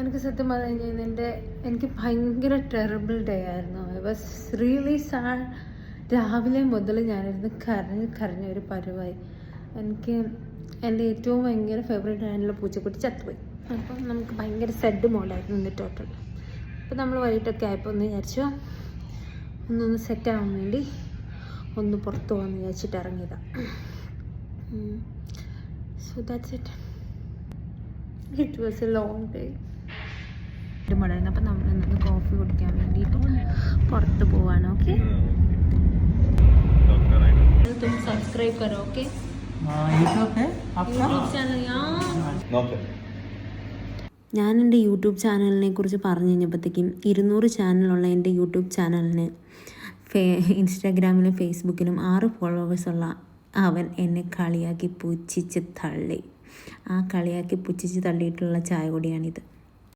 എനിക്ക് സത്യം പറഞ്ഞു കഴിഞ്ഞാൽ എനിക്ക് ഭയങ്കര ടെറിബിൾ ഡേ ആയിരുന്നു. I was really sad. രാവിലെ മുതൽ ഞാനിരുന്ന് കരഞ്ഞ ഒരു പരുവായി. എനിക്ക് എൻ്റെ ഏറ്റവും ഭയങ്കര ഫേവറേറ്റ് ആയിട്ടുള്ള പൂച്ചക്കുട്ടി ചത്തുപോയി. അപ്പം നമുക്ക് ഭയങ്കര സെഡ് മോഡായിരുന്നു ഇന്ന് ടോട്ടൽ. അപ്പോൾ നമ്മൾ വൈകിട്ടൊക്കെ ആയപ്പോൾ ഒന്ന് വിചാരിച്ചു ഒന്നൊന്ന് സെറ്റാകാൻ വേണ്ടി ഒന്ന് പുറത്ത് പോകാമെന്ന് വിചാരിച്ചിട്ട് ഇറങ്ങിയതാണ്. So that's it. It was A long day. മടങ്ങുന്നു. അപ്പം നമ്മൾ ഇന്ന് കോഫി കുടിക്കാൻ വേണ്ടിയിട്ട് പുറത്ത് പോവാണ്. ഓക്കെ, तुम सब्सक्राइब करो. Okay, YouTube channel. ഞാൻ എൻ്റെ യൂട്യൂബ് ചാനലിനെ കുറിച്ച് പറഞ്ഞു കഴിഞ്ഞപ്പോഴത്തേക്കും 200 ചാനലുള്ള എൻ്റെ യൂട്യൂബ് ചാനലിന് ഇൻസ്റ്റാഗ്രാമിലും ഫേസ്ബുക്കിലും 6 ഫോളോവേഴ്സുള്ള അവൻ എന്നെ കളിയാക്കി പുച്ഛിച്ച് തള്ളി. ആ കളിയാക്കി പുച്ഛിച്ച് തള്ളിയിട്ടുള്ള ചായ കൂടിയാണിത്.